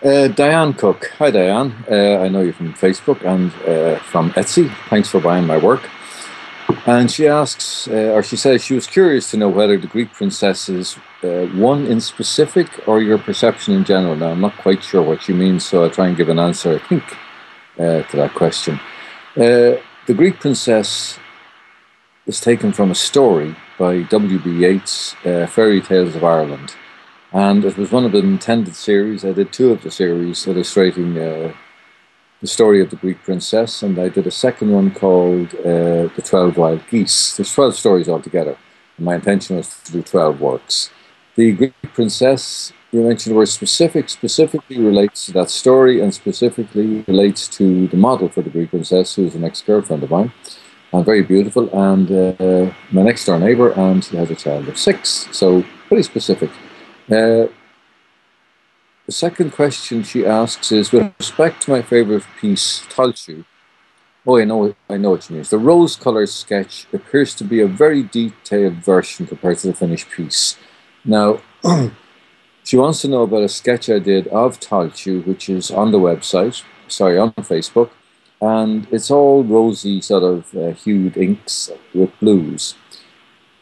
Diane Cook. Hi, Diane. I know you from Facebook and from Etsy. Thanks for buying my work. And she asks, or she says she was curious to know whether the Greek princesses, one in specific or your perception in general. Now, I'm not quite sure what she means, so I'll try and give an answer, I think, to that question. The Greek princess is taken from a story by W.B. Yeats, Fairy Tales of Ireland. And it was one of the intended series. I did two of the series illustrating the story of the Greek princess, and I did a second one called The 12 Wild Geese. There's 12 stories altogether, and my intention was to do 12 works. The Greek princess, you mentioned the word specifically relates to that story and specifically relates to the model for the Greek princess, who's an ex-girlfriend of mine, and very beautiful, and my next door neighbour, and she has a child of 6, so pretty specific. The second question she asks is, with respect to my favourite piece, Talchu. Oh, I know what she means. The rose-coloured sketch appears to be a very detailed version compared to the finished piece. Now, she wants to know about a sketch I did of Talchu, which is on the website, on Facebook, and it's all rosy sort of hued inks with blues.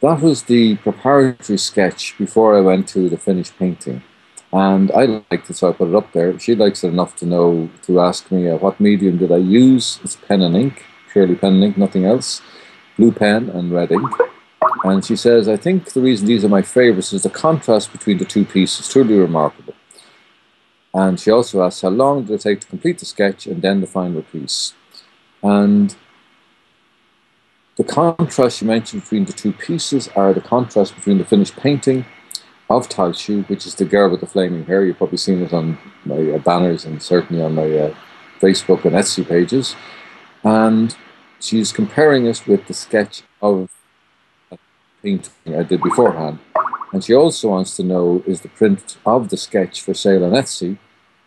That was the preparatory sketch before I went to the finished painting. And I liked it, so I put it up there. She likes it enough to ask me what medium did I use. It's pen and ink, purely pen and ink, nothing else. Blue pen and red ink. And she says, I think the reason these are my favourites is the contrast between the two pieces, truly remarkable. And she also asks, how long did it take to complete the sketch and then the final piece? And the contrast you mentioned between the two pieces are the contrast between the finished painting of Talchu, which is the girl with the flaming hair. You've probably seen it on my banners and certainly on my Facebook and Etsy pages. And she's comparing it with the sketch of a painting I did beforehand. And she also wants to know, is the print of the sketch for sale on Etsy?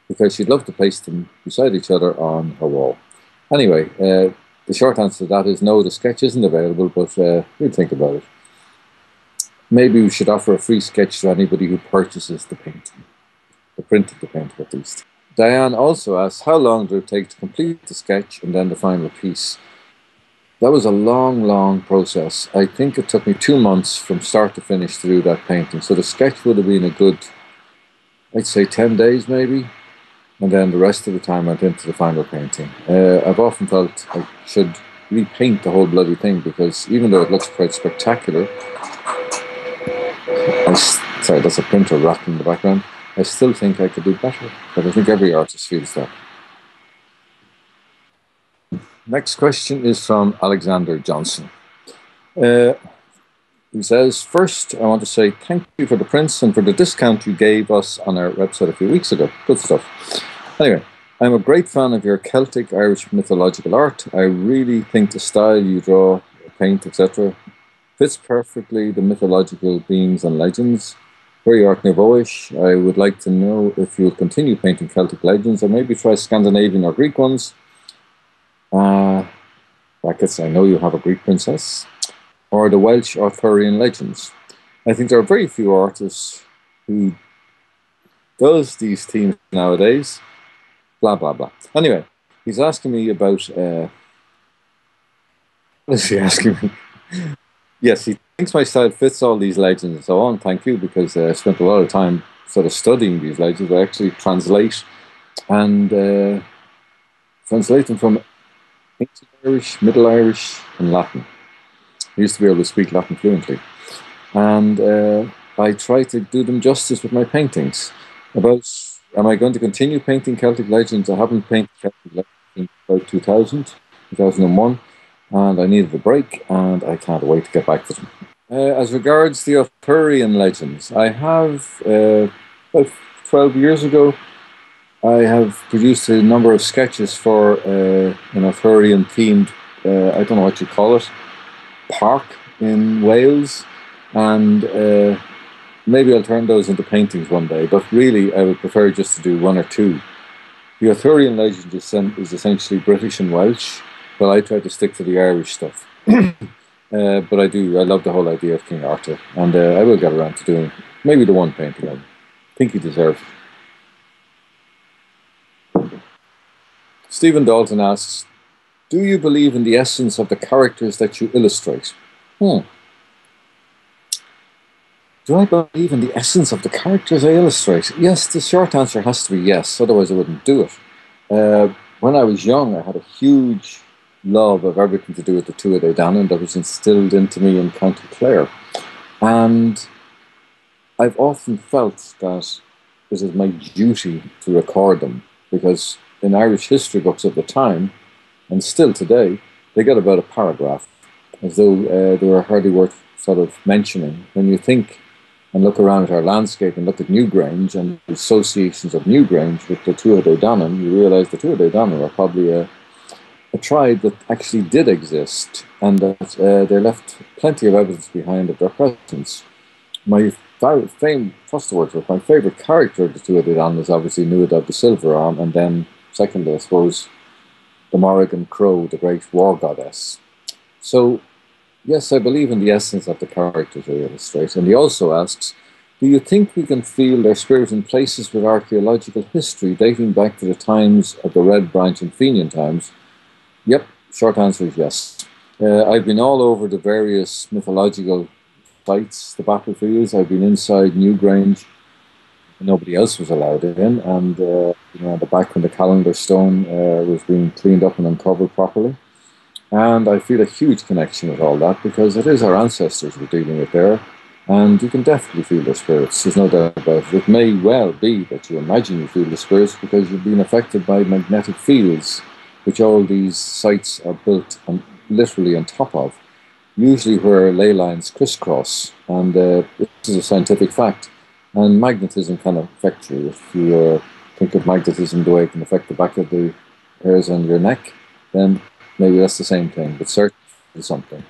Because she'd love to place them beside each other on her wall. Anyway, the short answer to that is no, the sketch isn't available, but we'll think about it. Maybe we should offer a free sketch to anybody who purchases the painting, the print of the painting at least. Diane also asks, how long did it take to complete the sketch and then the final piece? That was a long, long process. I think it took me 2 months from start to finish to do that painting. So the sketch would have been a good, I'd say 10 days maybe. And then the rest of the time went into the final painting. I've often felt I should repaint the whole bloody thing because even though it looks quite spectacular, sorry, that's a printer rattling in the background, I still think I could do better. But I think every artist feels that. Next question is from Alexander Johnson. He says, first, I want to say thank you for the prints and for the discount you gave us on our website a few weeks ago. Good stuff. Anyway, I'm a great fan of your Celtic Irish mythological art. I really think the style you draw, paint, etc. fits perfectly the mythological beings and legends. Very Art Nouveau-ish. I would like to know if you'll continue painting Celtic legends or maybe try Scandinavian or Greek ones. Brackets, I know you have a Greek princess. Or the Welsh Arthurian legends. I think there are very few artists who does these themes nowadays. Blah, blah, blah. Anyway, he's asking me about... what is he asking me? Yes, he thinks my style fits all these legends and so on. Thank you, because I spent a lot of time sort of studying these legends. I actually translate them from Ancient Irish, Middle Irish, and Latin. I used to be able to speak Latin fluently. And I try to do them justice with my paintings. Am I going to continue painting Celtic legends? I haven't painted Celtic legends in about 2001, and I needed a break, and I can't wait to get back to them. As regards the Arthurian legends, I have, about 12 years ago, I have produced a number of sketches for an Arthurian-themed, I don't know what you call it, park in Wales, and maybe I'll turn those into paintings one day, but really I would prefer just to do one or two. The Arthurian legend is essentially British and Welsh, but I try to stick to the Irish stuff. But I love the whole idea of King Arthur, and I will get around to doing maybe the one painting I think he deserves. Stephen Dalton asks, do you believe in the essence of the characters that you illustrate? Hmm. Do I believe in the essence of the characters I illustrate? Yes, the short answer has to be yes, otherwise I wouldn't do it. When I was young, I had a huge love of everything to do with the Tuatha De Danann that was instilled into me in County Clare. And I've often felt that it is my duty to record them because in Irish history books at the time, and still today, they got about a paragraph, as though they were hardly worth sort of mentioning. When you think and look around at our landscape and look at Newgrange and the associations of Newgrange with the Tuatha De Danann, you realise the Tuatha De Danann are probably a tribe that actually did exist and that they left plenty of evidence behind of their presence. My first words with my favourite character of the Tuatha De Danann is obviously Nuada the Silver Arm, and then secondly, I suppose, the Morrigan Crow, the great war goddess. So, yes, I believe in the essence of the characters they illustrate. And he also asks, do you think we can feel their spirit in places with archaeological history dating back to the times of the Red Branch and Fenian times? Yep, short answer is yes. I've been all over the various mythological sites, the battlefields. I've been inside Newgrange. Nobody else was allowed in. And, at the back when the calendar stone was being cleaned up and uncovered properly. And I feel a huge connection with all that because it is our ancestors we're dealing with there. And you can definitely feel their spirits. There's no doubt about it. It may well be that you imagine you feel the spirits because you've been affected by magnetic fields, which all these sites are built on, literally on top of, usually where ley lines crisscross. And this is a scientific fact. And magnetism can affect you. If you think of magnetism the way it can affect the back of the hairs on your neck, then maybe that's the same thing, but certainly something.